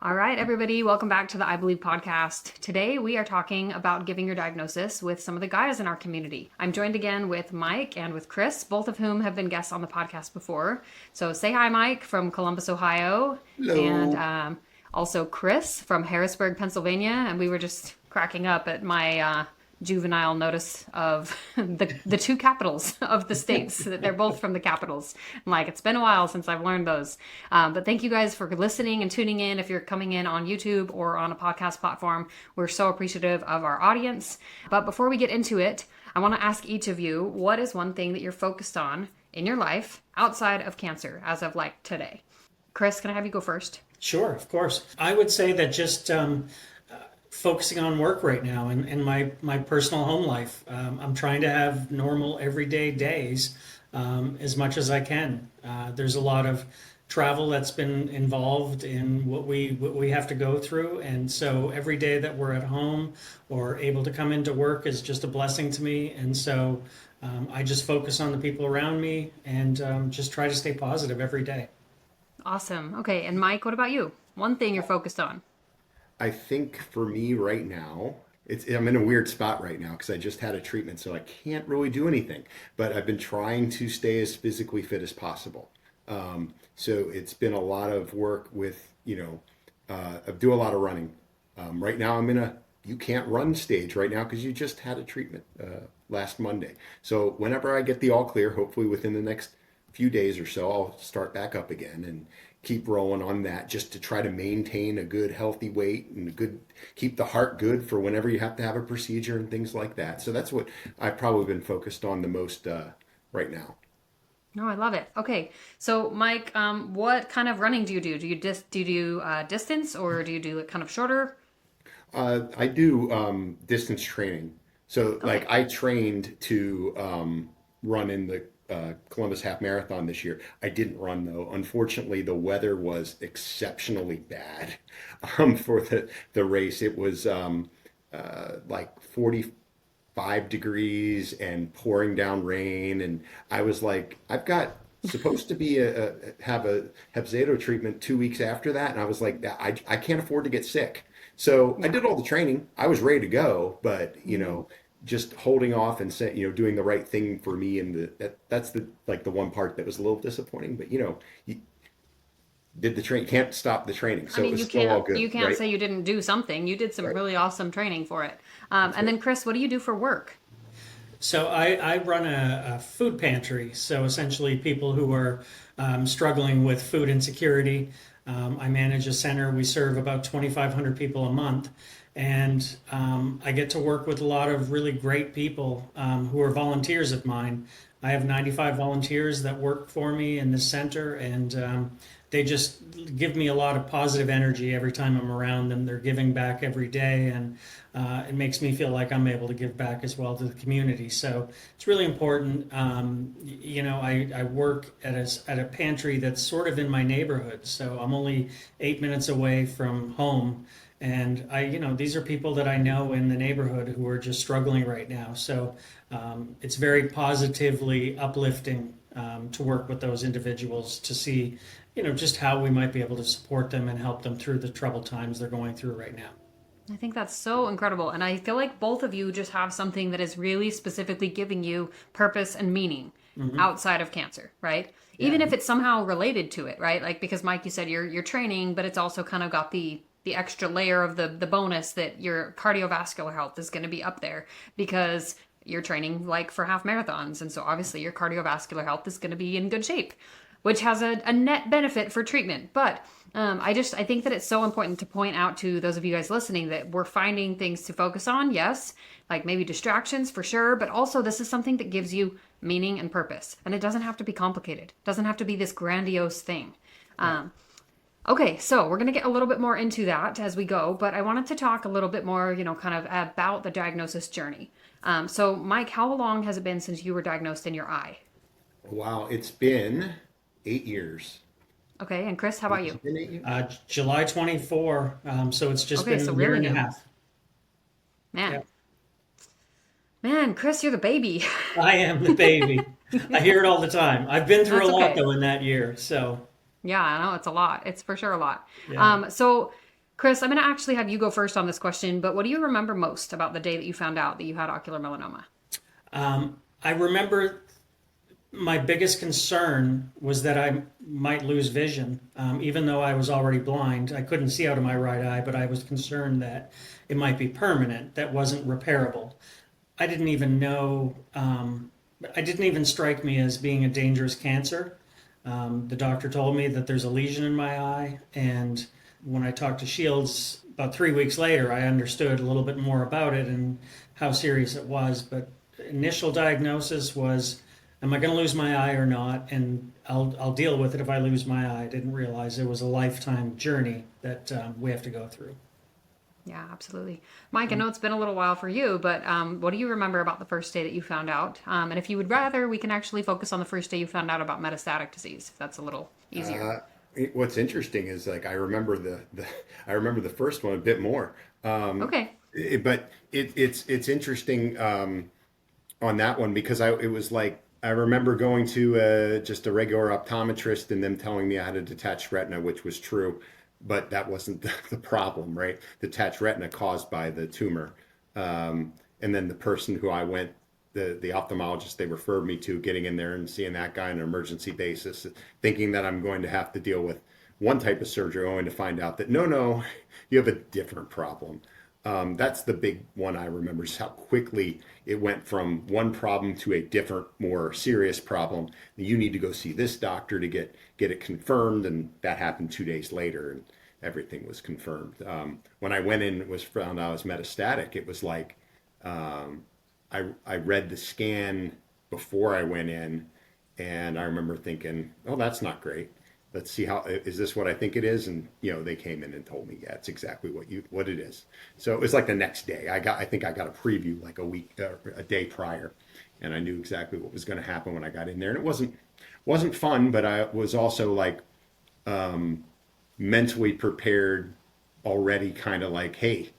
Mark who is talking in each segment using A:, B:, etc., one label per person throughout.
A: All right, everybody, welcome back to the I Believe podcast. Today we are talking about giving your diagnosis with some of the guys in our community. I'm joined again with Mike and with Chris, both of whom have been guests on the podcast before. So say hi, Mike from Columbus, Ohio, and
B: Hello.
A: also Chris from Harrisburg, Pennsylvania. And we were just cracking up at my juvenile notice of the two capitals of the states that they're both from the capitals. I'm like, it's been a while since I've learned those. But thank you guys for listening and tuning in. If you're coming in on YouTube or on a podcast platform, we're so appreciative of our audience. But before we get into it, I want to ask each of you, what is one thing that you're focused on in your life outside of cancer as of like today? Chris, can I have you go first?
C: Sure, of course. I would say that just focusing on work right now and my personal home life. I'm trying to have normal everyday days as much as I can. There's a lot of travel that's been involved in what we have to go through, and so every day that we're at home or able to come into work is just a blessing to me. And so I just focus on the people around me and just try to stay positive every day.
A: Awesome. Okay, and Mike, what about you? One thing you're focused on.
B: I think for me right now, I'm in a weird spot right now because I just had a treatment, so I can't really do anything. But I've been trying to stay as physically fit as possible. So it's been a lot of work with, I do a lot of running. Right now I'm in a you can't run stage right now because you just had a treatment last Monday. So whenever I get the all clear, hopefully within the next few days or so, I'll start back up again and keep rolling on that just to try to maintain a good healthy weight and keep the heart good for whenever you have to have a procedure and things like that. So that's what I've probably been focused on the most right now.
A: No, I love it. Okay, so Mike, what kind of running do you do? Do you do distance or do you do it kind of shorter?
B: I do distance training. So like
A: Okay.
B: I trained to run in the Columbus Half Marathon this year. I didn't run though. Unfortunately, the weather was exceptionally bad for the race. It was like 45 degrees and pouring down rain, and I was like, I've got supposed to be have a Hepzato treatment 2 weeks after that, and I was like, I can't afford to get sick. So I
A: Yeah.
B: did all the training. I was ready to go, but
A: Mhm.
B: just holding off and doing the right thing for me, and that's the like the one part that was a little disappointing. But you did the train, can't stop the training,
A: I
B: so it
A: mean,
B: was still all
A: you
B: good,
A: can't
B: right?
A: say you didn't do something. You did some
B: Right.
A: really awesome training for it.
B: That's
A: And
B: right.
A: then Chris, what do you do for work?
C: So I run a food pantry. So essentially, people who are struggling with food insecurity. I manage a center. We serve about 2,500 people a month, and I get to work with a lot of really great people who are volunteers of mine. I have 95 volunteers that work for me in this center, and they just give me a lot of positive energy every time I'm around them. They're giving back every day, and it makes me feel like I'm able to give back as well to the community. So it's really important. I work at a pantry that's sort of in my neighborhood, so I'm only 8 minutes away from home. And these are people that I know in the neighborhood who are just struggling right now. So it's very positively uplifting to work with those individuals to see, just how we might be able to support them and help them through the troubled times they're going through right now.
A: I think that's so incredible. And I feel like both of you just have something that is really specifically giving you purpose and meaning
C: Hmm.
A: outside of cancer, right?
C: Yeah.
A: Even if it's somehow related to it, right? Like because Mike, you said you're training, but it's also kind of got the extra layer of the bonus that your cardiovascular health is going to be up there because you're training like for half marathons. And so obviously your cardiovascular health is going to be in good shape, which has a net benefit for treatment. But I think that it's so important to point out to those of you guys listening that we're finding things to focus on. Yes, like maybe distractions for sure, but also this is something that gives you meaning and purpose, and it doesn't have to be complicated. It doesn't have to be this grandiose thing.
C: Yeah.
A: Okay, so we're going to get a little bit more into that as we go, but I wanted to talk a little bit more, kind of about the diagnosis journey. So, Mike, how long has it been since you were diagnosed in your eye?
B: Wow, it's been 8 years.
A: Okay, and Chris, how about
B: Has
A: you?
B: it been 8 years?
C: July 24. So it's just
A: Okay,
C: been
A: so
C: a year
A: really
C: and a
A: new.
C: half.
A: Man,
C: Yeah.
A: man, Chris, you're the baby.
C: I am the baby. I hear it all the time. I've been through a
A: That's
C: lot
A: okay.
C: though in that year. So
A: Yeah, I know it's a lot. It's for sure a lot.
C: yeah.
A: So Chris, I'm going to actually have you go first on this question, but what do you remember most about the day that you found out that you had ocular melanoma?
C: I remember my biggest concern was that I might lose vision. Even though I was already blind, I couldn't see out of my right eye, but I was concerned that it might be permanent, that wasn't repairable. I didn't even know, I didn't even strike me as being a dangerous cancer. The doctor told me that there's a lesion in my eye, and when I talked to Shields about 3 weeks later, I understood a little bit more about it and how serious it was. But initial diagnosis was, am I going to lose my eye or not? And I'll deal with it if I lose my eye. I didn't realize it was a lifetime journey that we have to go through.
A: Yeah, absolutely. Mike, I know it's been a little while for you, but what do you remember about the first day that you found out? And if you would rather, we can actually focus on the first day you found out about metastatic disease, if that's a little easier.
B: What's interesting is like I remember I remember the first one a bit more.
A: Okay.
B: But it's interesting on that one because it was like I remember going to just a regular optometrist and them telling me I had a detached retina, which was true, but that wasn't the problem, right? Detached retina caused by the tumor, and then the person who I went, the ophthalmologist they referred me to, getting in there and seeing that guy on an emergency basis, thinking that I'm going to have to deal with one type of surgery, only to find out that no, you have a different problem. That's the big one I remember, just how quickly it went from one problem to a different, more serious problem. You need to go see this doctor to get it confirmed, and that happened 2 days later, and everything was confirmed. When I went in, it was found out I was metastatic. It was like I read the scan before I went in, and I remember thinking, "Oh, that's not great. Let's see how is this what I think it is?" And they came in and told me, "Yeah, it's exactly what it is." So it was like the next day. I think I got a preview like a day prior, and I knew exactly what was going to happen when I got in there. And it wasn't fun, but I was also like mentally prepared already, kind of like, "Hey,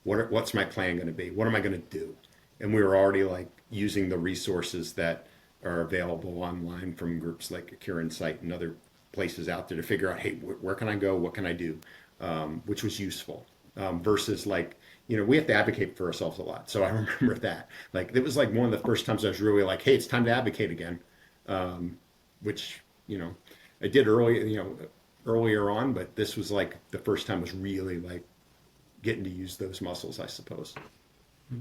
B: what's my plan going to be? What am I going to do?" And we were already like using the resources that are available online from groups like Cure Insight and other places out there to figure out, hey, where can I go? What can I do? Which was useful versus like, we have to advocate for ourselves a lot. So I remember that. Like, it was like one of the first times I was really like, hey, it's time to advocate again, which, I did earlier on, but this was like the first time I was really like getting to use those muscles, I suppose.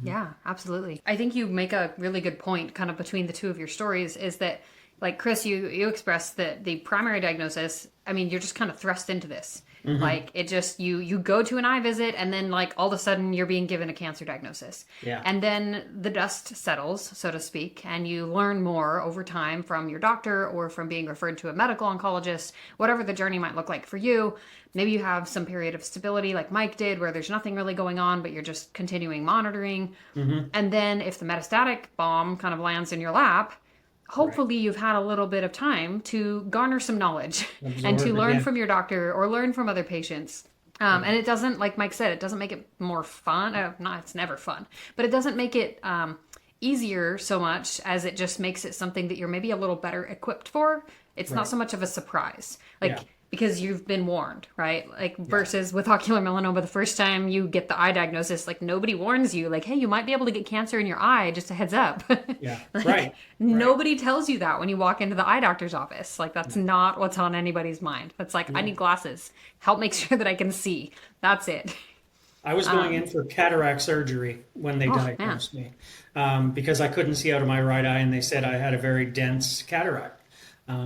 A: Yeah, absolutely. I think you make a really good point kind of between the two of your stories is that, like, Chris, you expressed that the primary diagnosis, I mean, you're just kind of thrust into this. Like, it just, you go to an eye visit and then, like, all of a sudden you're being given a cancer diagnosis.
C: Yeah.
A: And then the dust settles, so to speak, and you learn more over time from your doctor or from being referred to a medical oncologist, whatever the journey might look like for you. Maybe you have some period of stability like Mike did where there's nothing really going on, but you're just continuing monitoring. And then if the metastatic bomb kind of lands in your lap, hopefully you've had a little bit of time to garner some knowledge and to learn from your doctor or learn from other patients. And it doesn't, like Mike said, it doesn't make it more fun. It's never fun, but it doesn't make it easier so much as it just makes it something that you're maybe a little better equipped for. It's not so much of a surprise. Because you've been warned, right? Like versus with ocular melanoma, the first time you get the eye diagnosis, like nobody warns you, like, hey, you might be able to get cancer in your eye, just a heads up.
C: Yeah,
A: Like, nobody tells you that when you walk into the eye doctor's office. Like, that's not what's on anybody's mind. That's like, I need glasses. Help make sure that I can see. That's it.
C: I was going in for cataract surgery when they diagnosed me because I couldn't see out of my right eye, and they said I had a very dense cataract.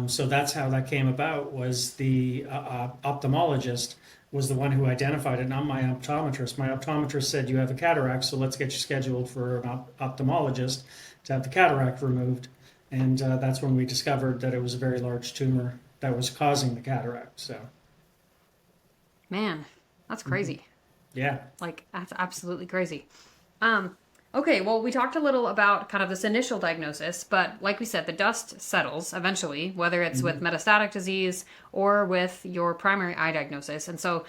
C: So that's how that came about, was the ophthalmologist was the one who identified it, not my optometrist. My optometrist said, you have a cataract, so let's get you scheduled for an ophthalmologist to have the cataract removed. And that's when we discovered that it was a very large tumor that was causing the cataract. So,
A: Man, that's crazy.
C: Yeah.
A: Like, that's absolutely crazy. Okay, well, we talked a little about kind of this initial diagnosis, but like we said, the dust settles eventually, whether it's with metastatic disease or with your primary eye diagnosis. And so,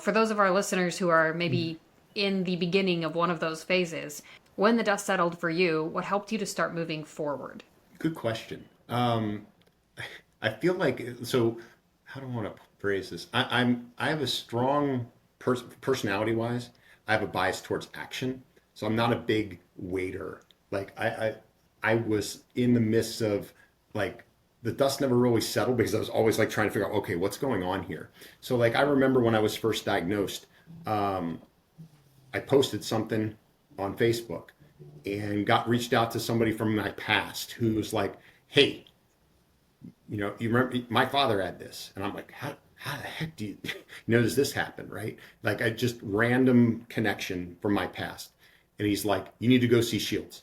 A: for those of our listeners who are maybe in the beginning of one of those phases, when the dust settled for you, what helped you to start moving forward?
B: Good question. I feel like, so how do I want to phrase this? I have a strong personality-wise, I have a bias towards action. So I'm not a big waiter. Like I was in the midst of like the dust never really settled because I was always like trying to figure out, okay, what's going on here? So like I remember when I was first diagnosed, I posted something on Facebook and got reached out to somebody from my past who was like, hey, you remember my father had this, and I'm like, how the heck do you, does this happen, right? Like I just random connection from my past, and he's like, you need to go see Shields,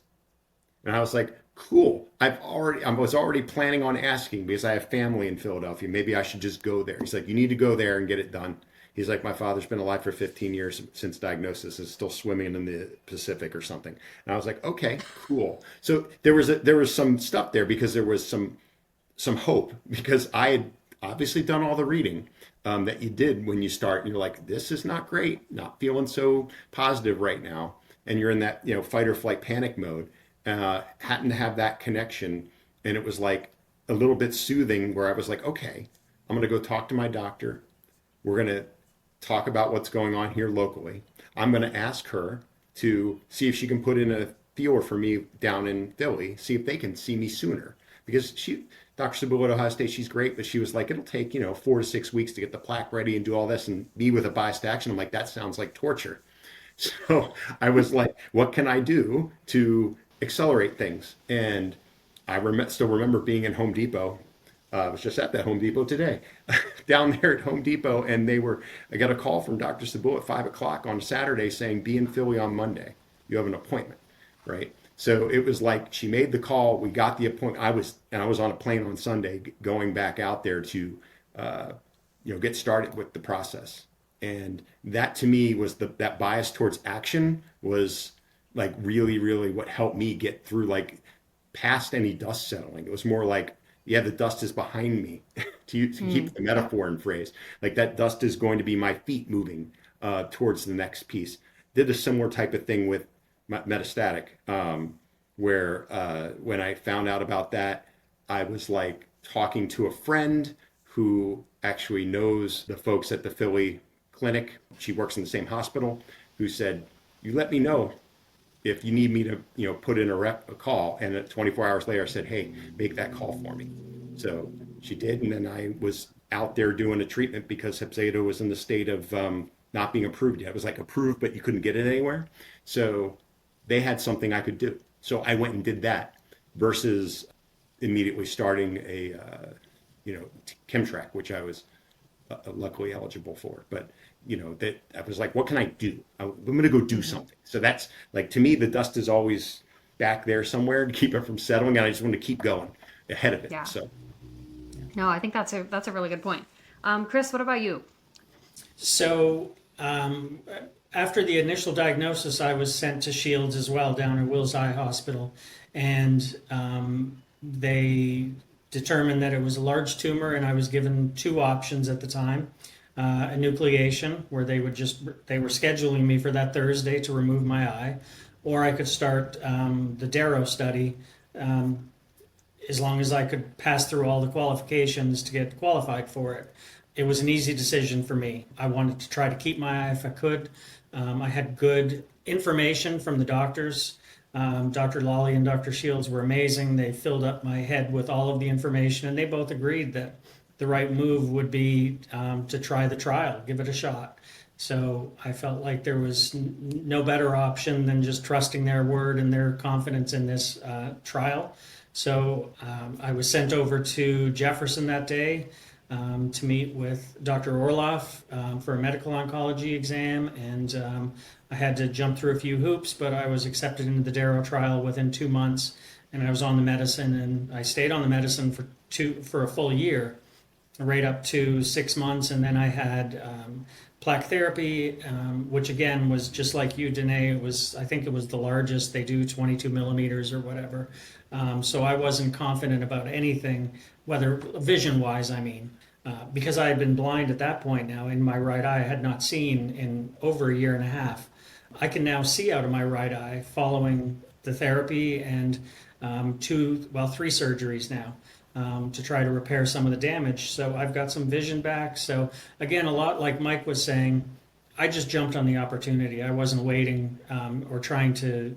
B: and I was like, cool. I was already planning on asking because I have family in Philadelphia. Maybe I should just go there. He's like, you need to go there and get it done. He's like, my father's been alive for 15 years since diagnosis, is still swimming in the Pacific or something. And I was like, okay, cool. So there was some stuff there because there was some hope because I had obviously done all the reading that you did when you start. And you're like, this is not great, not feeling so positive right now. And you're in that, fight or flight panic mode. Happened to have that connection. And it was like a little bit soothing where I was like, okay, I'm going to go talk to my doctor. We're going to talk about what's going on here locally. I'm going to ask her to see if she can put in a feeler for me down in Philly, see if they can see me sooner. Because Dr. Sabula at Ohio State, she's great, but she was like, it'll take, 4 to 6 weeks to get the plaque ready and do all this and be with a biased to action. I'm like, that sounds like torture. So I was like, what can I do to accelerate things? And I still remember being in Home Depot. I was just at that Home Depot today, down there at Home Depot, and I got a call from Dr. Sabula at 5 o'clock on Saturday saying, be in Philly on Monday. You have an appointment, right? So it was like she made the call. We got the appointment. I was on a plane on Sunday going back out there to, get started with the process. And that to me was that bias towards action was like really, really what helped me get through like past any dust settling. It was more like, yeah, the dust is behind me to keep the metaphor and phrase. Like that dust is going to be my feet moving towards the next piece. Did a similar type of thing with metastatic, where when I found out about that, I was like talking to a friend who actually knows the folks at the Philly clinic. She works in the same hospital, who said, you let me know if you need me to, put in a call. And 24 hours later, I said, hey, make that call for me. So she did. And then I was out there doing a treatment because Hepzato was in the state of not being approved yet. It was like approved, but you couldn't get it anywhere. So they had something I could do. So I went and did that versus immediately starting a, Chemtrack, which I was luckily eligible for. But that I was like, what can I do? I'm going to go do something. So that's like, to me, the dust is always back there somewhere to keep it from settling. And I just want to keep going ahead of it.
A: Yeah.
B: So.
A: No, I think that's a really good point. Chris, what about you?
C: So after the initial diagnosis, I was sent to Shields as well down at Wills Eye Hospital. And they determined that it was a large tumor, and I was given 2 options at the time. A nucleation, where they were scheduling me for that Thursday to remove my eye, or I could start the Darrow study as long as I could pass through all the qualifications to get qualified for it. It was an easy decision for me. I wanted to try to keep my eye if I could. I had good information from the doctors. Dr. Lawley and Dr. Shields were amazing. They filled up my head with all of the information, and they both agreed that the right move would be to try the trial, give it a shot. So I felt like there was no better option than just trusting their word and their confidence in this trial. So I was sent over to Jefferson that day to meet with Dr. Orloff for a medical oncology exam, and I had to jump through a few hoops, but I was accepted into the Darrow trial within 2 months, and I was on the medicine, and I stayed on the medicine for a full year, right up to 6 months, and then I had plaque therapy, which again was just like you, Danae. I think it was the largest. They do 22 millimeters or whatever. So I wasn't confident about anything, whether vision-wise, because I had been blind at that point now in my right eye. I had not seen in over a year and a half. I can now see out of my right eye following the therapy and 3 surgeries now. To try to repair some of the damage. So I've got some vision back. So again, a lot like Mike was saying, I just jumped on the opportunity. I wasn't waiting or trying to,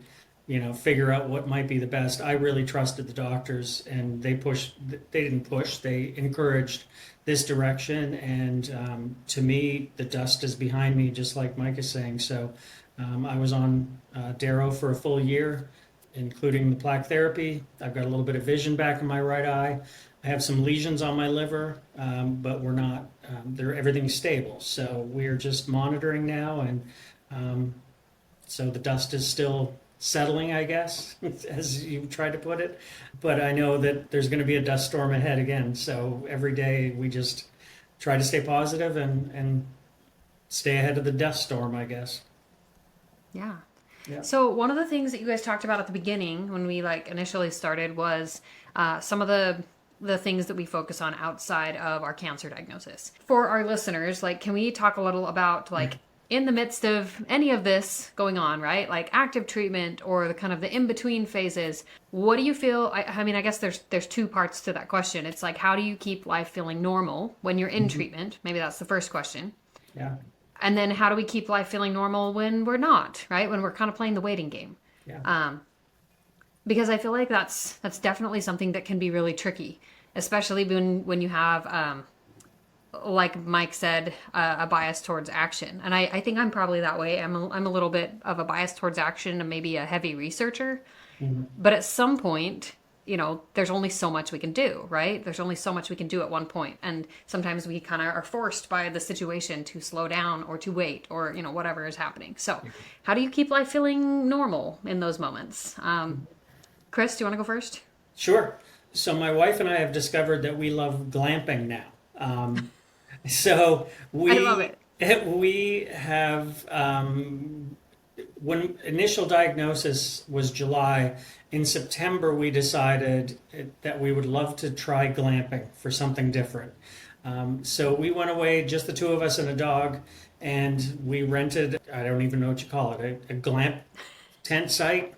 C: figure out what might be the best. I really trusted the doctors, and they pushed. They didn't push. They encouraged this direction, and to me, the dust is behind me, just like Mike is saying. So, I was on Darrow for a full year, including the plaque therapy. I've got a little bit of vision back in my right eye. I have some lesions on my liver, but we're not. Everything's stable. So we're just monitoring now, and so the dust is still settling, I guess, as you tried to put it. But I know that there's going to be a dust storm ahead again. So every day we just try to stay positive and stay ahead of the dust storm, I guess.
A: Yeah.
C: Yeah.
A: So one of the things that you guys talked about at the beginning when we initially started was some of the things that we focus on outside of our cancer diagnosis. For our listeners, can we talk a little about in the midst of any of this going on, right? Like active treatment or the kind of the in-between phases, what do you feel? I mean, I guess there's two parts to that question. It's how do you keep life feeling normal when you're in treatment? Maybe that's the first question.
C: Yeah.
A: And then how do we keep life feeling normal when we're not, right? When we're kind of playing the waiting game.
C: Yeah.
A: Because I feel like that's definitely something that can be really tricky, especially when you have, like Mike said, a bias towards action. And I think I'm probably that way. I'm a little bit of a bias towards action and maybe a heavy researcher. Mm-hmm. But at some point, there's only so much we can do, right? There's only so much we can do at one point. And sometimes we kind of are forced by the situation to slow down or to wait or, whatever is happening. So how do you keep life feeling normal in those moments? Chris, do you want to go first?
C: Sure. So my wife and I have discovered that we love glamping now. So
A: I love it.
C: We have, when initial diagnosis was July, in September we decided that we would love to try glamping for something different. So we went away, just the two of us and a dog, and we rented, I don't even know what you call it, a glamp tent site.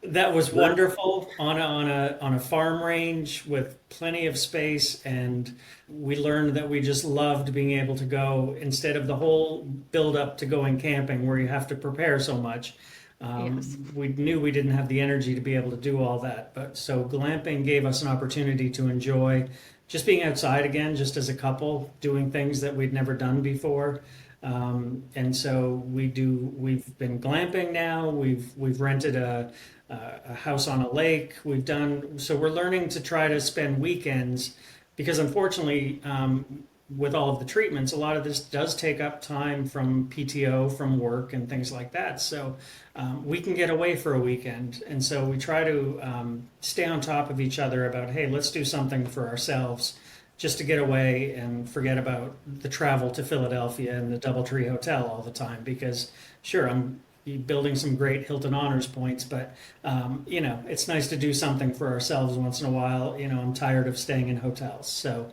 C: That was wonderful on a farm range with plenty of space, and we learned that we just loved being able to go instead of the whole build up to going camping where you have to prepare so much.
A: Yes.
C: We knew we didn't have the energy to be able to do all that, but so glamping gave us an opportunity to enjoy just being outside again, just as a couple, doing things that we'd never done before. And so we've been glamping now. We've rented a house on a lake. So we're learning to try to spend weekends because unfortunately, with all of the treatments, a lot of this does take up time from PTO, from work and things like that. So we can get away for a weekend. And so we try to stay on top of each other about, hey, let's do something for ourselves just to get away and forget about the travel to Philadelphia and the Doubletree Hotel all the time. Because sure, I'm building some great Hilton Honors points, but it's nice to do something for ourselves once in a while. I'm tired of staying in hotels. So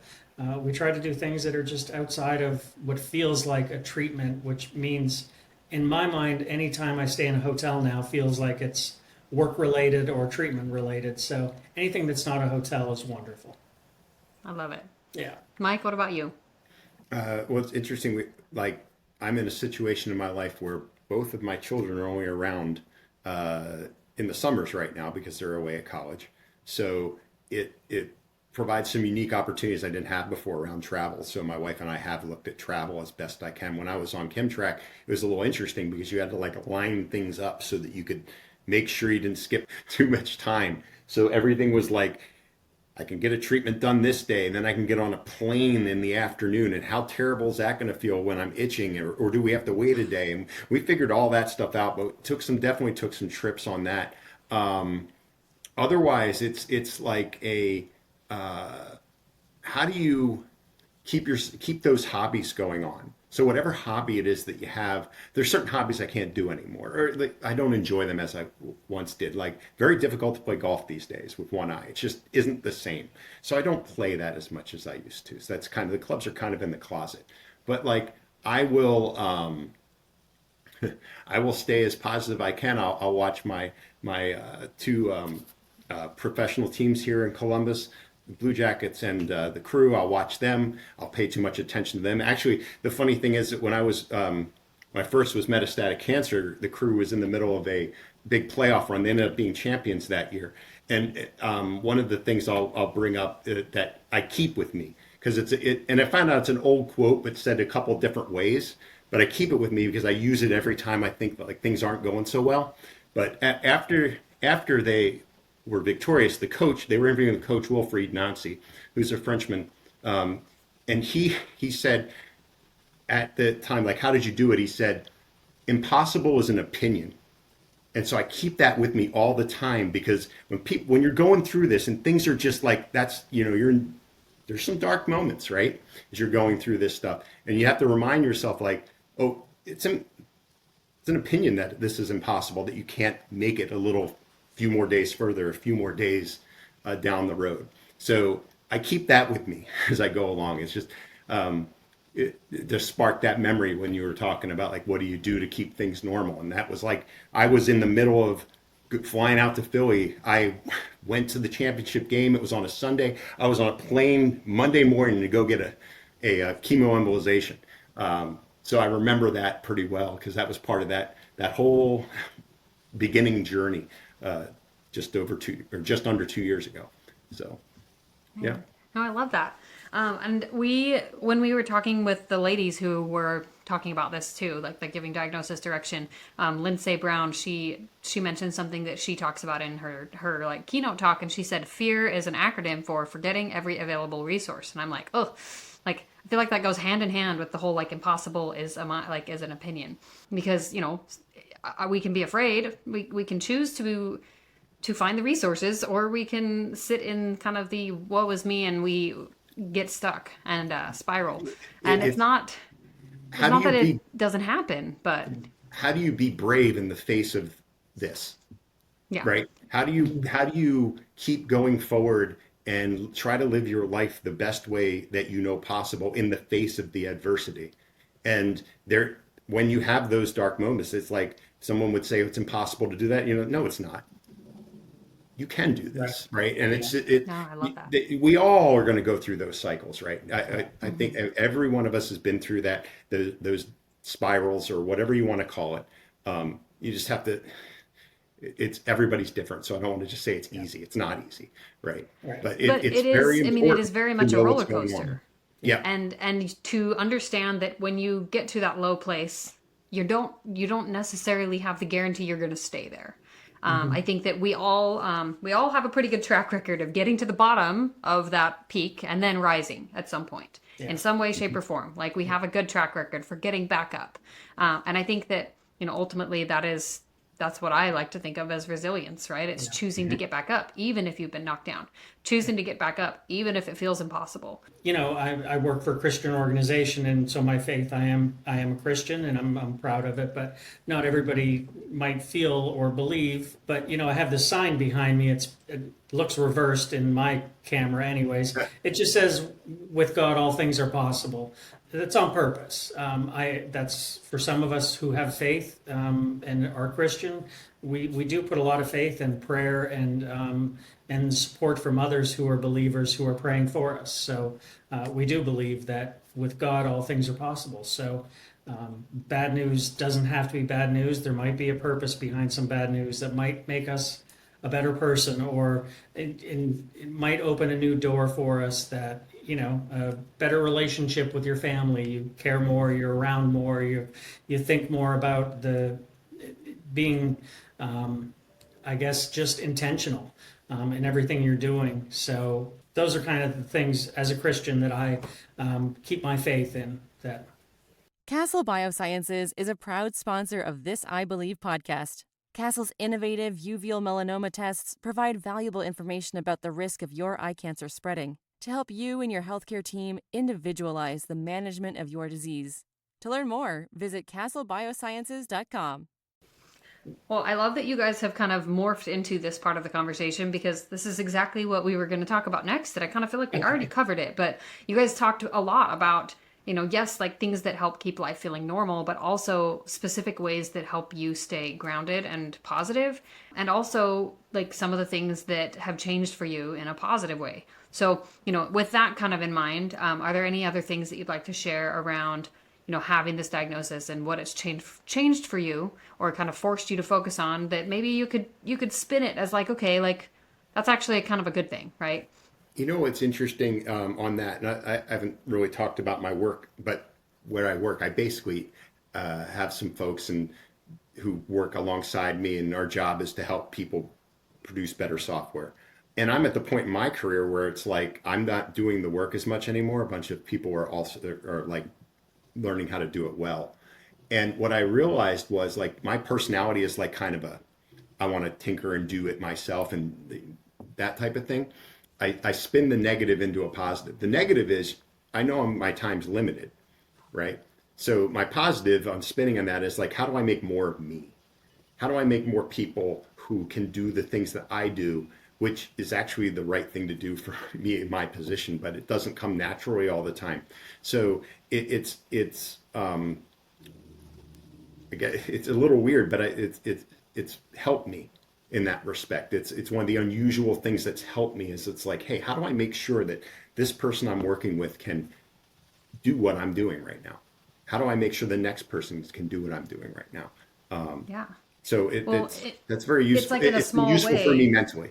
C: we try to do things that are just outside of what feels like a treatment, which means, in my mind, anytime I stay in a hotel now feels like it's work-related or treatment-related. So anything that's not a hotel is wonderful.
A: I love it.
C: Yeah.
A: Mike, what about you?
B: Well, it's interesting. I'm in a situation in my life where both of my children are only around in the summers right now because they're away at college. So it provides some unique opportunities I didn't have before around travel. So my wife and I have looked at travel as best I can. When I was on ChemTrack, it was a little interesting because you had to line things up so that you could make sure you didn't skip too much time. So everything was I can get a treatment done this day, and then I can get on a plane in the afternoon. And how terrible is that going to feel when I'm itching, or do we have to wait a day? And we figured all that stuff out, but definitely took some trips on that. Otherwise, it's like how do you keep those hobbies going on? So whatever hobby it is that you have, there's certain hobbies I can't do anymore, or I don't enjoy them as I once did. Very difficult to play golf these days with one eye. It just isn't the same. So I don't play that as much as I used to. So that's the clubs are kind of in the closet. But I will I will stay as positive I can. I'll watch my two professional teams here in Columbus Blue Jackets and the crew. I'll watch them. I'll pay too much attention to them. Actually, the funny thing is that when I first was metastatic cancer, the crew was in the middle of a big playoff run. They ended up being champions that year. And one of the things I'll bring up that I keep with me, because and I found out it's an old quote, but said a couple different ways. But I keep it with me because I use it every time I think that like things aren't going so well. But after they were victorious, they were interviewing the coach Wilfried Nancy, who's a Frenchman, and he said at the time, like, how did you do it? He said, impossible is an opinion. And so I keep that with me all the time, because when you're going through this and things are just like, that's, there's some dark moments, right? As you're going through this stuff, and you have to remind yourself like, oh, it's an opinion that this is impossible, that you can't make it a few more days further, a few more days down the road. So I keep that with me as I go along. It's just, it just sparked that memory when you were talking about like, what do you do to keep things normal? And that was like, I was in the middle of flying out to Philly. I went to the championship game. It was on a Sunday. I was on a plane Monday morning to go get a chemoembolization. So I remember that pretty well, because that was part of that whole beginning journey, just under 2 years ago. So, yeah.
A: No, I love that. And when we were talking with the ladies who were talking about this too, like the giving diagnosis direction, Lindsay Brown, she mentioned something that she talks about in her like keynote talk, and she said fear is an acronym for forgetting every available resource. And I'm like, oh, like I feel like that goes hand in hand with the whole like impossible is an opinion, because we can be afraid, we can choose to find the resources, or we can sit in kind of the woe is me and we get stuck and spiral. And it's not that it doesn't happen, but
B: how do you be brave in the face of this?
A: Yeah.
B: Right? How do you keep going forward and try to live your life the best way that you know possible in the face of the adversity? And when you have those dark moments, it's like someone would say it's impossible to do that. No, it's not. You can do this, right? And
A: No, I love that.
B: We all are going to go through those cycles, right? I think every one of us has been through those spirals, or whatever you want to call it. You just have to. Everybody's different, so I don't want to just say it's easy. It's not easy, right?
A: But it's very important. I mean, it is very much a roller coaster.
B: Yeah.
A: And to understand that when you get to that low place, you don't necessarily have the guarantee you're going to stay there. I think that we all have a pretty good track record of getting to the bottom of that peak and then rising at some point in some way, shape, or form. Like we have a good track record for getting back up. And I think that, ultimately that's what I like to think of as resilience, right? It's choosing to get back up, even if you've been knocked down, choosing to get back up, even if it feels impossible.
C: I work for a Christian organization, and so my faith, I am a Christian, and I'm proud of it, but not everybody might feel or believe. But, I have this sign behind me. It looks reversed in my camera anyways. It just says, with God, all things are possible. That's on purpose. That's for some of us who have faith and are Christian. We do put a lot of faith and prayer and support from others who are believers who are praying for us. So we do believe that with God all things are possible. So bad news doesn't have to be bad news. There might be a purpose behind some bad news that might make us a better person, or it might open a new door for us that, a better relationship with your family. You care more, you're around more, you think more about being, I guess, just intentional in everything you're doing. So those are kind of the things as a Christian that I keep my faith in. That
D: Castle Biosciences is a proud sponsor of this I Believe podcast. Castle's innovative uveal melanoma tests provide valuable information about the risk of your eye cancer spreading to help you and your healthcare team individualize the management of your disease. To learn more, visit castlebiosciences.com.
A: Well, I love that you guys have kind of morphed into this part of the conversation, because this is exactly what we were going to talk about next, that I kind of feel like we already covered it, but you guys talked a lot about, yes, like things that help keep life feeling normal, but also specific ways that help you stay grounded and positive, and also like some of the things that have changed for you in a positive way. So, with that kind of in mind, are there any other things that you'd like to share around, having this diagnosis and what it's changed for you, or kind of forced you to focus on, that maybe you could spin it as like, okay, like that's actually kind of a good thing, right?
B: What's interesting on that, and I haven't really talked about my work, but where I work, I basically have some folks who work alongside me, and our job is to help people produce better software. And I'm at the point in my career where it's like I'm not doing the work as much anymore. A bunch of people are like learning how to do it well. And what I realized was like my personality is like kind of I want to tinker and do it myself and that type of thing. I spin the negative into a positive. The negative is I know my time's limited, right? So my positive on spinning on that is like, how do I make more of me? How do I make more people who can do the things that I do, which is actually the right thing to do for me in my position, but it doesn't come naturally all the time. So it's a little weird, but it's helped me in that respect. It's one of the unusual things that's helped me is it's like, hey, how do I make sure that this person I'm working with can do what I'm doing right now? How do I make sure the next person can do what I'm doing right now?
A: Yeah.
B: So that's very useful.
A: It's like in a small
B: useful
A: way
B: for me mentally.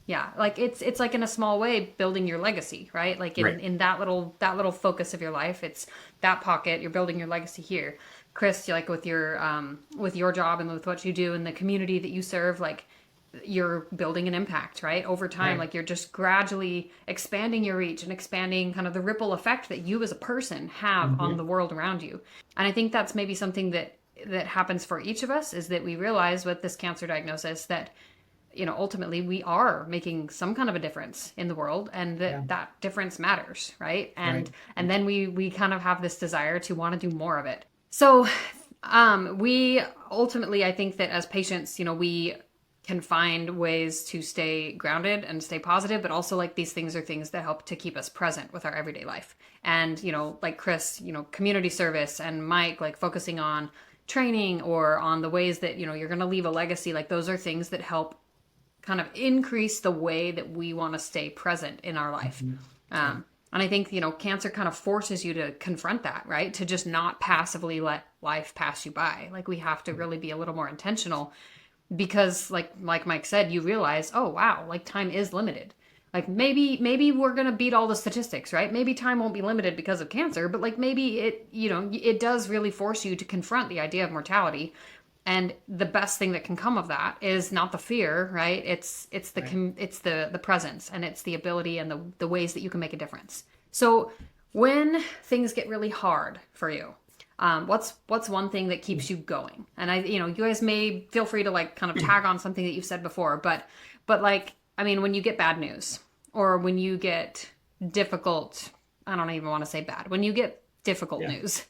A: Yeah, like it's like in a small way building your legacy, right? Like in that little focus of your life, it's that pocket. You're building your legacy here, Chris. Like with your job and with what you do in the community that you serve, like you're building an impact, right? Over time, like you're just gradually expanding your reach and expanding kind of the ripple effect that you as a person have on the world around you. And I think that's maybe something that happens for each of us, is that we realize with this cancer diagnosis that ultimately we are making some kind of a difference in the world, and that difference matters, right? And then we kind of have this desire to want to do more of it. So we ultimately, I think that as patients, we can find ways to stay grounded and stay positive, but also like these things are things that help to keep us present with our everyday life. And like Chris, community service, and Mike, like focusing on training or on the ways that you're going to leave a legacy. Like those are things that help kind of increase the way that we want to stay present in our life. And I think, cancer kind of forces you to confront that, right? To just not passively let life pass you by. Like we have to really be a little more intentional, because like Mike said, you realize, oh, wow, like time is limited. Like maybe we're going to beat all the statistics, right? Maybe time won't be limited because of cancer, but like maybe it does really force you to confront the idea of mortality. And the best thing that can come of that is not the fear, right? It's the presence, and it's the ability and the ways that you can make a difference. So when things get really hard for you, what's one thing that keeps you going? And you guys may feel free to like kind of tag on something that you've said before, but like, I mean, when you get bad news, or when you get difficult, I don't even want to say bad, when you get difficult news,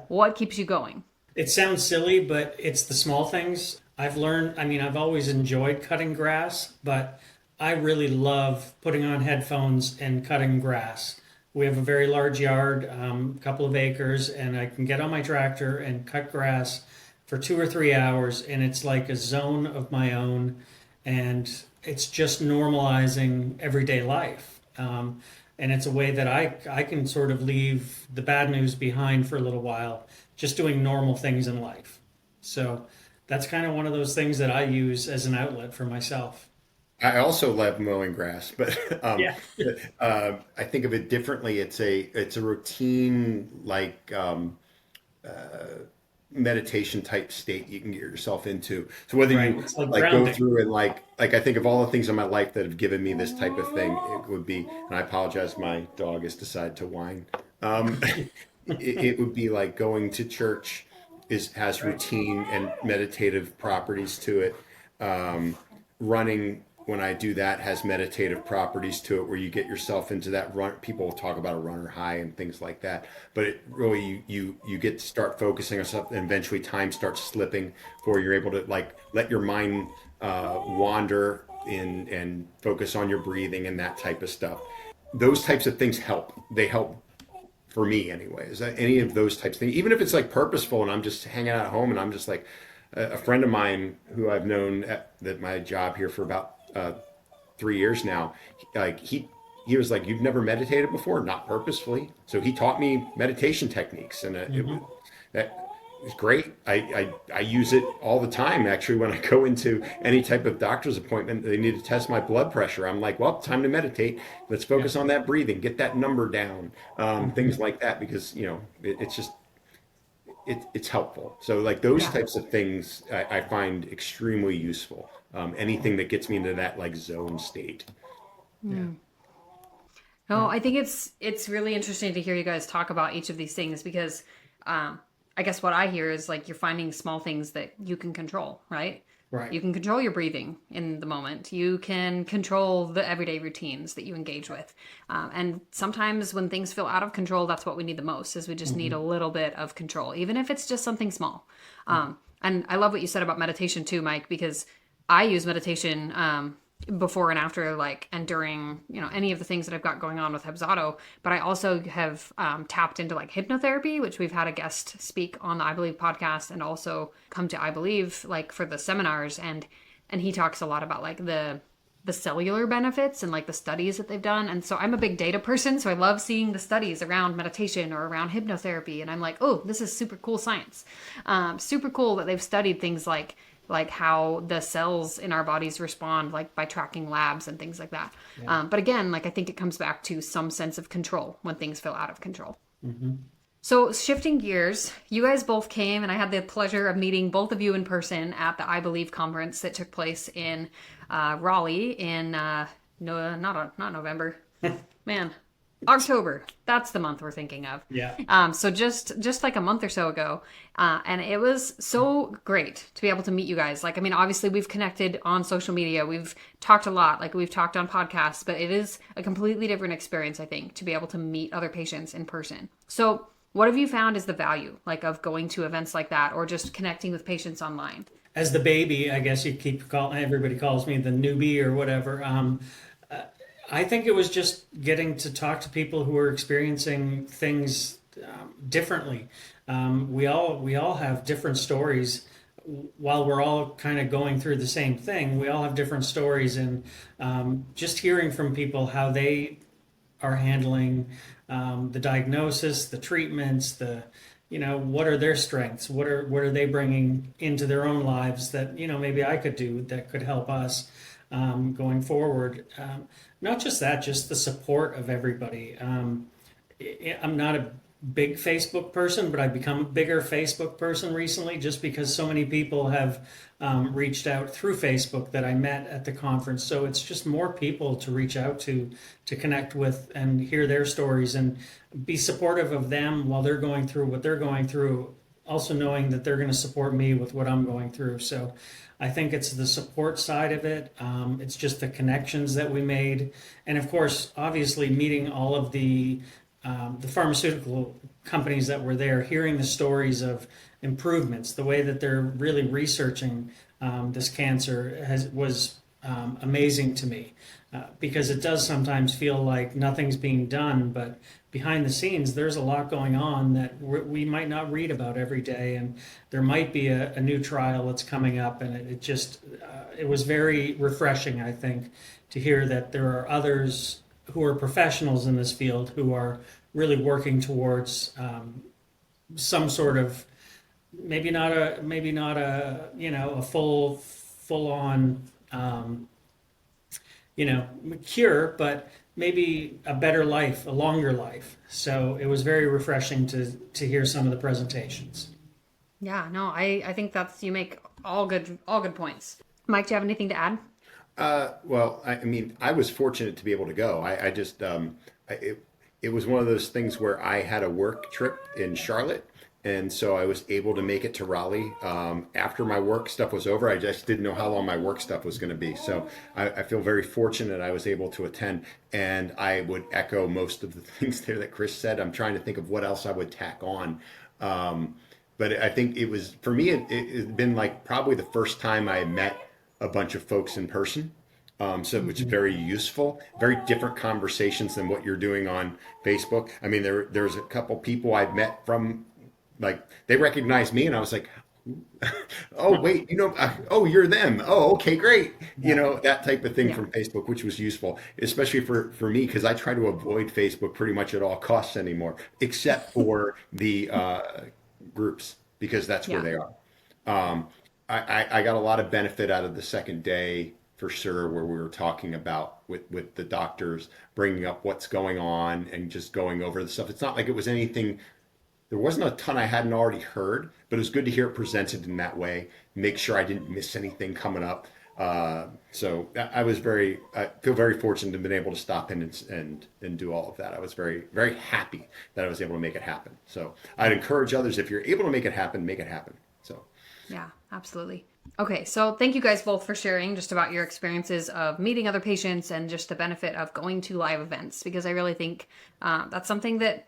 A: what keeps you going?
C: It sounds silly, but it's the small things. I've learned, I've always enjoyed cutting grass, but I really love putting on headphones and cutting grass. We have a very large yard, a couple of acres, and I can get on my tractor and cut grass for 2 or 3 hours, and it's like a zone of my own, and it's just normalizing everyday life. And it's a way that I can sort of leave the bad news behind for a little while, just doing normal things in life. So that's kind of one of those things that I use as an outlet for myself.
B: I also love mowing grass, but I think of it differently. It's a routine, like meditation type state you can get yourself into. So whether you like go through and like I think of all the things in my life that have given me this type of thing, it would be, and I apologize, my dog has decided to whine. It would be like going to church has routine and meditative properties to it. Running, when I do that, has meditative properties to it, where you get yourself into that run. People talk about a runner high and things like that, but it really you get to start focusing on something, and eventually time starts slipping before you're able to like let your mind wander in and focus on your breathing and that type of stuff. Those types of things help. They help for me anyway. Is that any of those types of things, even if it's like purposeful and I'm just hanging out at home and I'm just like a friend of mine who I've known at my job here for about 3 years now, like he was like, "You've never meditated before?" Not purposefully. So he taught me meditation techniques, and that was great. I use it all the time. Actually, when I go into any type of doctor's appointment, they need to test my blood pressure. I'm like, well, time to meditate. Let's focus on that breathing, get that number down, things like that, because it's just it's helpful. So like those types of things I find extremely useful. Anything that gets me into that like zone state.
A: No, I think it's really interesting to hear you guys talk about each of these things because I guess what I hear is like you're finding small things that you can control, right?
C: Right.
A: You can control your breathing in the moment. You can control the everyday routines that you engage with. And sometimes when things feel out of control, that's what we need the most, is we just need a little bit of control, even if it's just something small. And I love what you said about meditation too, Mike, because I use meditation before and after, like, and during, any of the things that I've got going on with Hepzato. But I also have tapped into like hypnotherapy, which we've had a guest speak on the I Believe podcast, and also come to I Believe like for the seminars. And he talks a lot about like the cellular benefits and like the studies that they've done. And so I'm a big data person, so I love seeing the studies around meditation or around hypnotherapy. And I'm like, oh, this is super cool science. Super cool that they've studied things like how the cells in our bodies respond, like by tracking labs and things like that. But again, like I think it comes back to some sense of control when things feel out of control. So shifting gears, you guys both came, and I had the pleasure of meeting both of you in person at the I Believe conference that took place in Raleigh in not November, man, October. That's the month we're thinking of.
C: Yeah.
A: So just like a month or so ago, and it was so great to be able to meet you guys. Like, I mean, obviously we've connected on social media, we've talked a lot, like we've talked on podcasts, but it is a completely different experience, I think, to be able to meet other patients in person. So what have you found is the value, like, of going to events like that, or just connecting with patients online?
C: As the baby, I guess you keep calling, everybody calls me the newbie or whatever. I think it was just getting to talk to people who are experiencing things differently. We all have different stories. While we're all kind of going through the same thing, we all have different stories, and just hearing from people how they are handling the diagnosis, the treatments, what are their strengths, what are they bringing into their own lives that maybe I could do that could help us going forward. Not just that, just the support of everybody. I'm not a big Facebook person, but I've become a bigger Facebook person recently, just because so many people have reached out through Facebook that I met at the conference. So it's just more people to reach out to connect with and hear their stories and be supportive of them while they're going through what they're going through, also knowing that they're going to support me with what I'm going through. So I think it's the support side of it. It's just the connections that we made. And of course, obviously meeting all of the pharmaceutical companies that were there, hearing the stories of improvements, the way that they're really researching this cancer was amazing to me, because it does sometimes feel like nothing's being done, but behind the scenes there's a lot going on that we might not read about every day, and there might be a new trial that's coming up, and it was very refreshing, I think, to hear that there are others who are professionals in this field who are really working towards some sort of maybe not a a full on cure, but maybe a better life, a longer life. So it was very refreshing to hear some of the presentations.
A: Yeah, no, I think you make all good points. Mike, do you have anything to add?
B: Well, I mean, I was fortunate to be able to go. I just, it was one of those things where I had a work trip in Charlotte, and so I was able to make it to Raleigh. After my work stuff was over, I just didn't know how long my work stuff was going to be. So I feel very fortunate I was able to attend, and I would echo most of the things there that Chris said. I'm trying to think of what else I would tack on. But I think it was, for me, it'd been like probably the first time I met a bunch of folks in person. Which is very useful, very different conversations than what you're doing on Facebook. I mean, there's a couple people I've met from, like, they recognized me, and I was like, oh wait, oh, you're them. Oh, okay, great. That type of thing
A: Yeah.
B: from Facebook, which was useful, especially for me, because I try to avoid Facebook pretty much at all costs anymore, except for the groups, because that's where
A: Yeah.
B: they are. Um, I got a lot of benefit out of the second day for sure, where we were talking about with the doctors, bringing up what's going on and just going over the stuff. It's not like it was anything, there wasn't a ton I hadn't already heard, but it was good to hear it presented in that way. Make sure I didn't miss anything coming up. So I feel very fortunate to have been able to stop in and do all of that. I was very, very happy that I was able to make it happen. So I'd encourage others, if you're able to make it happen, make it happen. So
A: Yeah, absolutely. Okay, so thank you guys both for sharing just about your experiences of meeting other patients and just the benefit of going to live events, because I really think that's something that,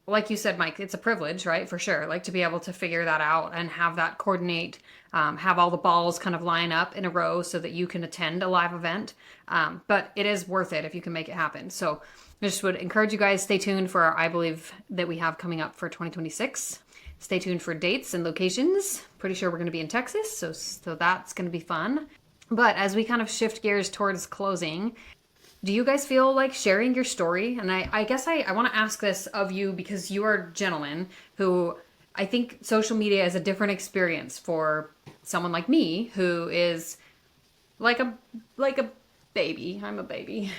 A: like you said, Mike, it's a privilege, right? For sure. Like to be able to figure that out and have that coordinate, have all the balls kind of line up in a row so that you can attend a live event. But it is worth it if you can make it happen. So I just would encourage you guys, stay tuned for our I Believe that we have coming up for 2026. Stay tuned for dates and locations. Pretty sure we're going to be in Texas, so that's going to be fun. But as we kind of shift gears towards closing, do you guys feel like sharing your story? And I guess I want to ask this of you because you are gentlemen who, I think social media is a different experience for someone like me who is like a baby. I'm a baby.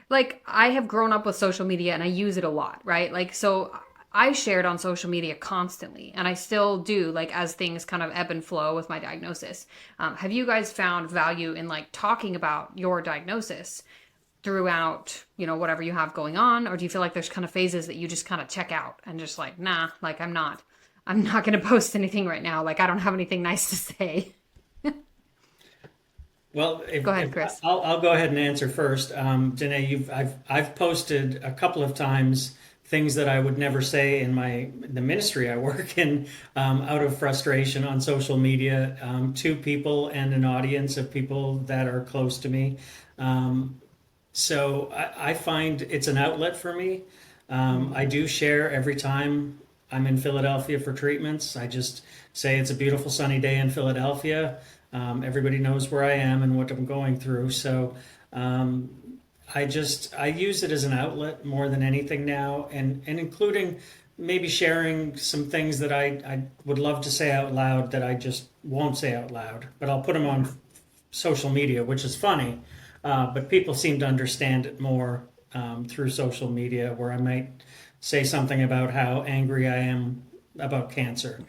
A: Like I have grown up with social media and I use it a lot, right? Like so I shared on social media constantly, and I still do, like as things kind of ebb and flow with my diagnosis. Have you guys found value in like talking about your diagnosis throughout, whatever you have going on, or do you feel like there's kind of phases that you just kind of check out and just like, nah, like I'm not going to post anything right now. Like I don't have anything nice to say.
C: Well,
A: Go ahead, Chris.
C: I'll go ahead and answer first. Danae, I've posted a couple of times things that I would never say in the ministry I work in, out of frustration on social media, to people and an audience of people that are close to me. So I find it's an outlet for me. I do share every time I'm in Philadelphia for treatments. I just say it's a beautiful sunny day in Philadelphia. Everybody knows where I am and what I'm going through. So I use it as an outlet more than anything now, and including maybe sharing some things that I would love to say out loud that I just won't say out loud, but I'll put them on social media, which is funny. But people seem to understand it more through social media, where I might say something about how angry I am about cancer.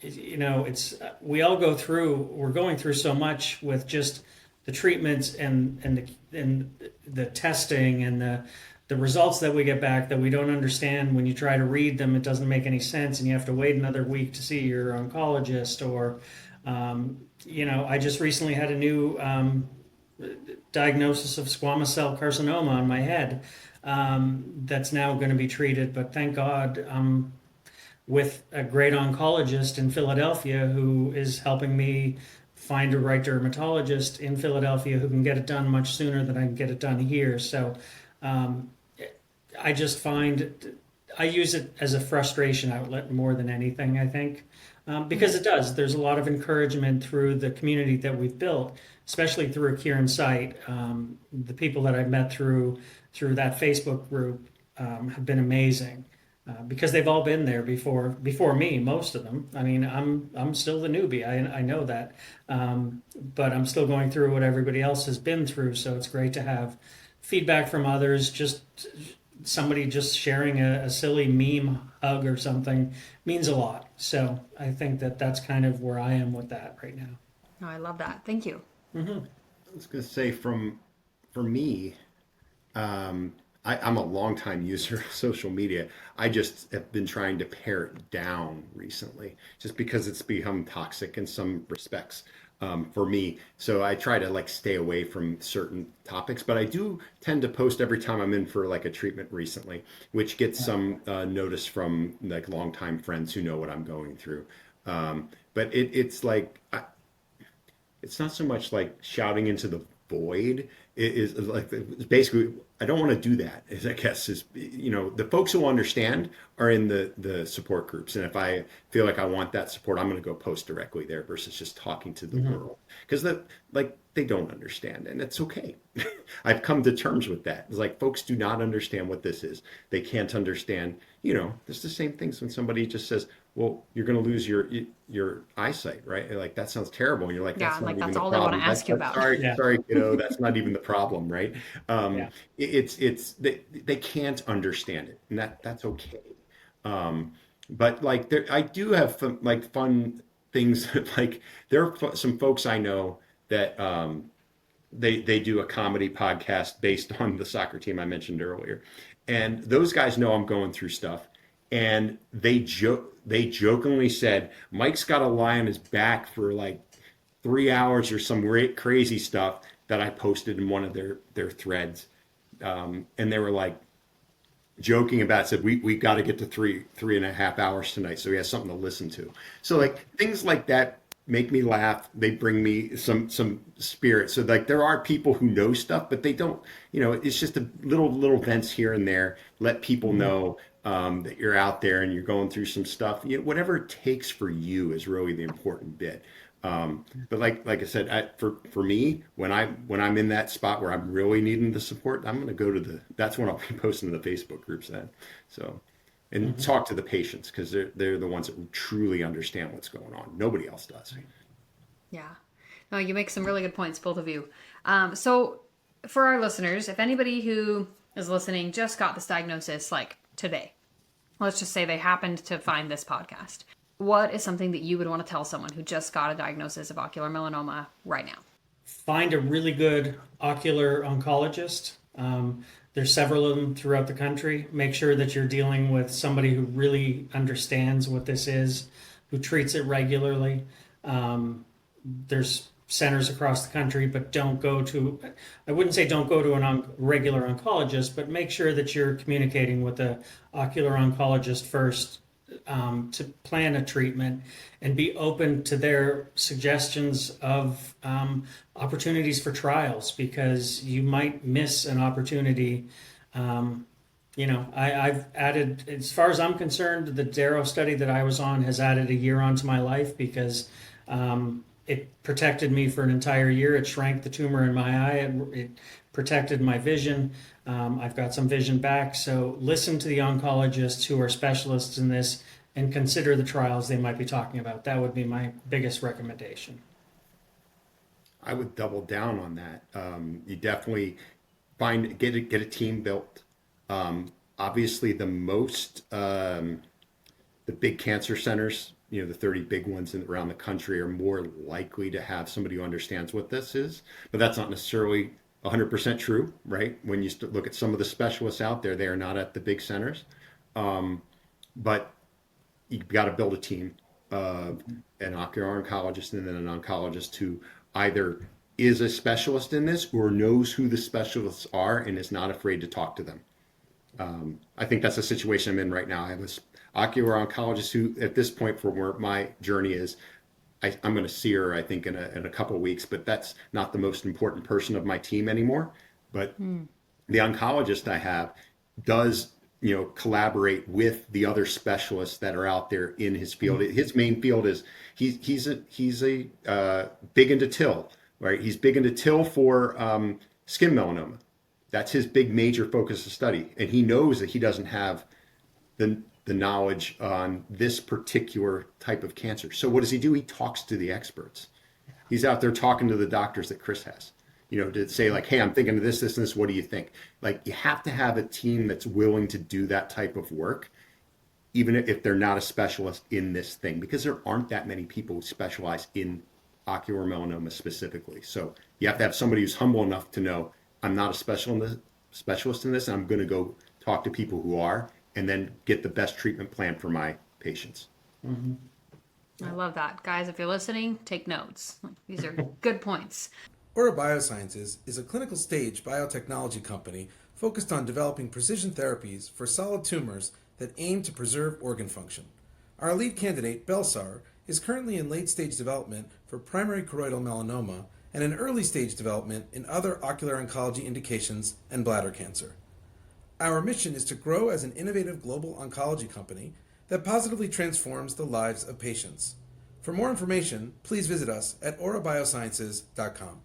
C: It's we're going through so much with just the treatments and the testing and the results that we get back that we don't understand. When you try to read them, it doesn't make any sense, and you have to wait another week to see your oncologist. Or I just recently had a new diagnosis of squamous cell carcinoma on my head, that's now going to be treated. But thank God, with a great oncologist in Philadelphia who is helping me find a right dermatologist in Philadelphia who can get it done much sooner than I can get it done here. So I just find I use it as a frustration outlet more than anything, I think, because it does. There's a lot of encouragement through the community that we've built, especially through a Kieran site. The people that I've met through that Facebook group have been amazing. Because they've all been there before me, most of them. I mean, I'm still the newbie. I know that, but I'm still going through what everybody else has been through. So it's great to have feedback from others. Just somebody just sharing a silly meme hug or something means a lot. So I think that's kind of where I am with that right now.
A: No, I love that. Thank you.
B: I was going to say, for me, I'm a longtime user of social media. I just have been trying to pare it down recently, just because it's become toxic in some respects for me. So I try to stay away from certain topics, but I do tend to post every time I'm in for a treatment recently, which gets some notice from longtime friends who know what I'm going through. But it's not so much like shouting into the void. It is basically I don't want to do that. Is I guess is the folks who understand are in the support groups, and if I feel like I want that support, I'm going to go post directly there versus just talking to the world because they don't understand, and it's okay. I've come to terms with that. It's like folks do not understand what this is. They can't understand. It's the same things when somebody just says, "Well, you're going to lose your eyesight," right? Like that sounds terrible. And you're like,
A: Yeah,
B: "That's not
A: like
B: even
A: that's
B: the
A: all they want
B: problem."
A: to ask you about.
B: Sorry,
C: Yeah.
B: sorry, kiddo. That's not even the problem, right?
C: Yeah.
B: They can't understand it, and that's okay. But like I do have fun things. Like there are some folks I know that they do a comedy podcast based on the soccer team I mentioned earlier, and those guys know I'm going through stuff, and they jokingly said Mike's got to lie on his back for like 3 hours or some crazy stuff that I posted in one of their threads, and they were like joking about it, said we got to get to 3.5 hours tonight so he has something to listen to. So like things like that make me laugh. They bring me some spirit. So like there are people who know stuff, but they don't. It's just a little vents here and there. Let people know that you're out there and you're going through some stuff. Whatever it takes for you is really the important bit. But like I said, for me, when I'm in that spot where I'm really needing the support, I'm going to go to that's when I'll be posting to the Facebook groups then. So, and talk to the patients because they're the ones that truly understand what's going on. Nobody else does.
A: Yeah. No, you make some really good points, both of you. So for our listeners, if anybody who is listening just got this diagnosis like today, let's just say they happened to find this podcast. What is something that you would want to tell someone who just got a diagnosis of ocular melanoma right now?
C: Find a really good ocular oncologist. There's several of them throughout the country. Make sure that you're dealing with somebody who really understands what this is, who treats it regularly. There's centers across the country, but I wouldn't say don't go to a regular oncologist, but make sure that you're communicating with the ocular oncologist first to plan a treatment and be open to their suggestions of opportunities for trials, because you might miss an opportunity. I've added, as far as I'm concerned, the Darrow study that I was on has added a year onto my life because it protected me for an entire year. It shrank the tumor in my eye. It protected my vision. I've got some vision back. So listen to the oncologists who are specialists in this and consider the trials they might be talking about. That would be my biggest recommendation.
B: I would double down on that. You definitely get a team built. Obviously, the big cancer centers, the 30 big ones around the country, are more likely to have somebody who understands what this is. But that's not necessarily 100% true, right? When you look at some of the specialists out there, they are not at the big centers. But you've got to build a team of an ocular oncologist and then an oncologist who either is a specialist in this or knows who the specialists are and is not afraid to talk to them. I think that's the situation I'm in right now. I have this ocular oncologist who, at this point, for where my journey is, I'm going to see her, I think, in a couple of weeks, but that's not the most important person of my team anymore. But the oncologist I have does, collaborate with the other specialists that are out there in his field. His main field is he's big into TIL, right? He's big into TIL for skin melanoma. That's his big major focus of study, and he knows that he doesn't have the knowledge on this particular type of cancer. So what does he do? He talks to the experts. He's out there talking to the doctors that Chris has, to say like, hey, I'm thinking of this, and this. What do you think? Like, you have to have a team that's willing to do that type of work, even if they're not a specialist in this thing, because there aren't that many people who specialize in ocular melanoma specifically. So you have to have somebody who's humble enough to know, I'm not a specialist in this, and I'm going to go talk to people who are, and then get the best treatment plan for my patients.
C: Mm-hmm.
A: I love that. Guys, if you're listening, take notes. These are good points.
E: Aura Biosciences is a clinical stage biotechnology company focused on developing precision therapies for solid tumors that aim to preserve organ function. Our lead candidate, Belsar, is currently in late-stage development for primary choroidal melanoma and in early stage development in other ocular oncology indications and bladder cancer. Our mission is to grow as an innovative global oncology company that positively transforms the lives of patients. For more information, please visit us at aurabiosciences.com.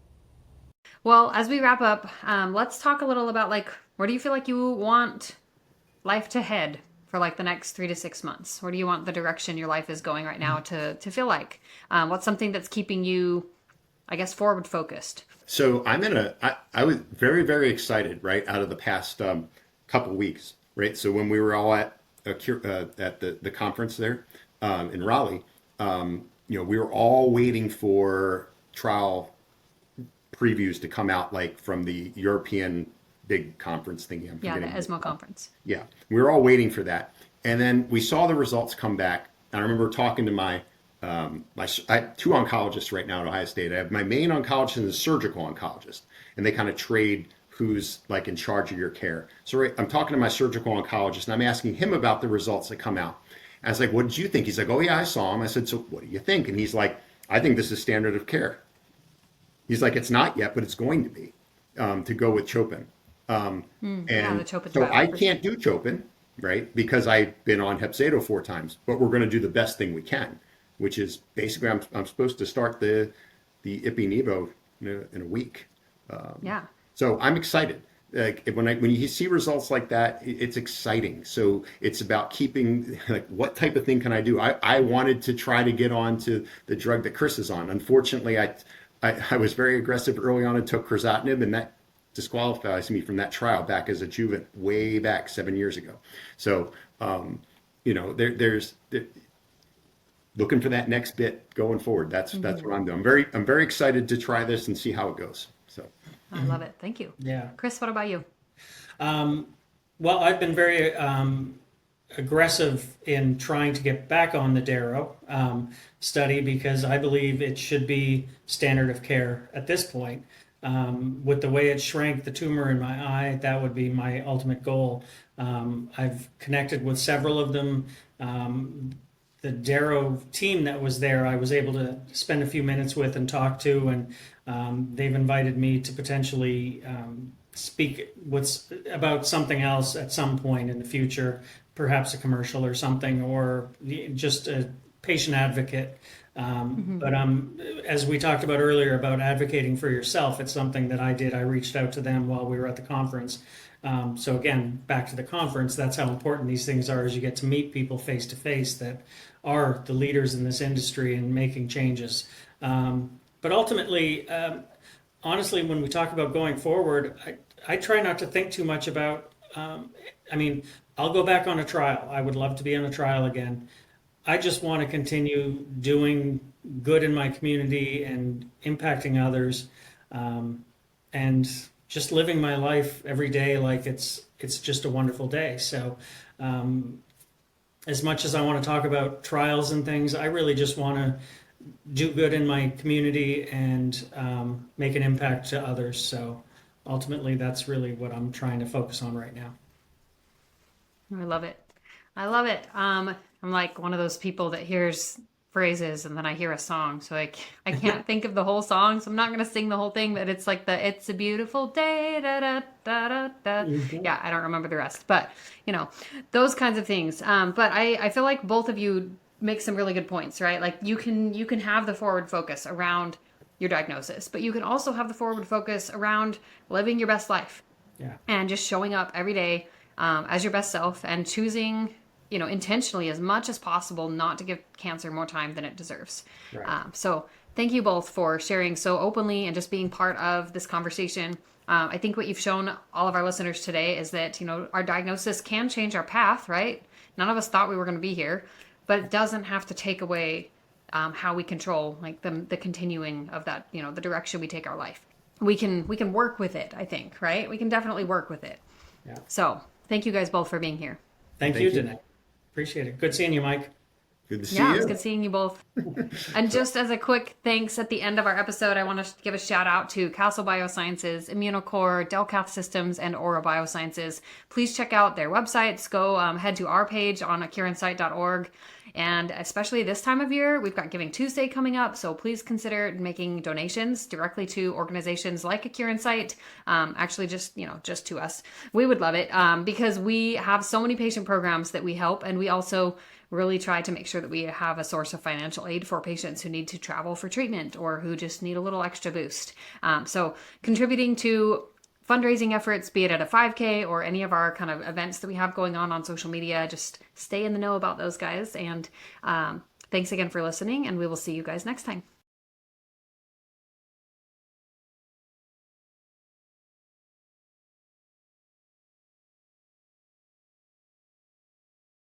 A: Well, as we wrap up, let's talk a little about like, where do you feel like you want life to head for like the next 3 to 6 months? Where do you want the direction your life is going right now to feel like? What's something that's keeping you, I guess, forward focused?
B: So I was very, very excited, right, out of the past couple weeks, right? So when we were all at the conference there in Raleigh, we were all waiting for trial previews to come out, like from the European big conference thingy.
A: Yeah, the ESMO conference.
B: Yeah, we were all waiting for that, and then we saw the results come back. And I remember talking to I have two oncologists right now at Ohio State. I have my main oncologist and a surgical oncologist, and they kind of trade who's like in charge of your care. So I'm talking to my surgical oncologist, and I'm asking him about the results that come out. And I was like, "What did you think?" He's like, "Oh yeah, I saw him." I said, "So what do you think?" And he's like, "I think this is standard of care." He's like, "It's not yet, but it's going to be to go with Chopin." And
A: the Chopin
B: so
A: trial,
B: I
A: for
B: can't do Chopin, right? Because I've been on Hepzato 4 times, but we're going to do the best thing we can, which is basically I'm supposed to start the Ipi-Nivo in a week.
A: Yeah.
B: So I'm excited. Like when you see results like that, it's exciting. So it's about keeping, like, what type of thing can I do? I wanted to try to get on to the drug that Chris is on. Unfortunately, I was very aggressive early on and took crizotinib, and that disqualifies me from that trial back as a juvent way back 7 years ago. So, there's looking for that next bit going forward. That's what I'm doing. I'm very excited to try this and see how it goes. So
A: I love it. Thank you.
C: Yeah.
A: Chris, what about you?
C: Well, I've been very aggressive in trying to get back on the Darrow study because I believe it should be standard of care at this point. With the way it shrank the tumor in my eye, that would be my ultimate goal. I've connected with several of them. The Darrow team that was there, I was able to spend a few minutes with and talk to, and they've invited me to potentially speak about something else at some point in the future, perhaps a commercial or something, or just a patient advocate. But as we talked about earlier about advocating for yourself, it's something that I did. I reached out to them while we were at the conference. So again, back to the conference, that's how important these things are, is you get to meet people face to face that are the leaders in this industry and making changes. But ultimately, honestly, when we talk about going forward, I try not to think too much about, I'll go back on a trial. I would love to be on a trial again. I just want to continue doing good in my community and impacting others, and just living my life every day like it's just a wonderful day. So as much as I want to talk about trials and things, I really just want to do good in my community and make an impact to others. So ultimately, that's really what I'm trying to focus on right now.
A: I love it. I love it. I'm like one of those people that hears phrases and then I hear a song. So I can't think of the whole song. So I'm not going to sing the whole thing, but it's like it's a beautiful day. Da, da, da, da, da. Yeah, I don't remember the rest, but those kinds of things. But I feel like both of you make some really good points, right? Like you can have the forward focus around your diagnosis, but you can also have the forward focus around living your best life.
C: Yeah.
A: And just showing up every day as your best self and choosing intentionally as much as possible not to give cancer more time than it deserves.
C: Right.
A: So thank you both for sharing so openly and just being part of this conversation. I think what you've shown all of our listeners today is that, our diagnosis can change our path, right? None of us thought we were going to be here, but it doesn't have to take away how we control like the continuing of that, the direction we take our life. We can work with it, I think, right? We can definitely work with it.
C: Yeah.
A: So thank you guys both for being here.
C: Thank you, Danae. Appreciate it. Good seeing you, Mike.
B: Good to see
A: Yeah,
B: you.
A: it's good seeing you both. And just as a quick thanks at the end of our episode, I want to give a shout out to Castle Biosciences, Immunocore, Delcath Systems, and Aura Biosciences. Please check out their websites. Go head to our page on acurinsight.org. And especially this time of year, we've got Giving Tuesday coming up. So please consider making donations directly to organizations like Acurinsight. Actually, just to us. We would love it because we have so many patient programs that we help, and we also really try to make sure that we have a source of financial aid for patients who need to travel for treatment or who just need a little extra boost. So contributing to fundraising efforts, be it at a 5K or any of our kind of events that we have going on social media, just stay in the know about those guys. And thanks again for listening, and we will see you guys next time.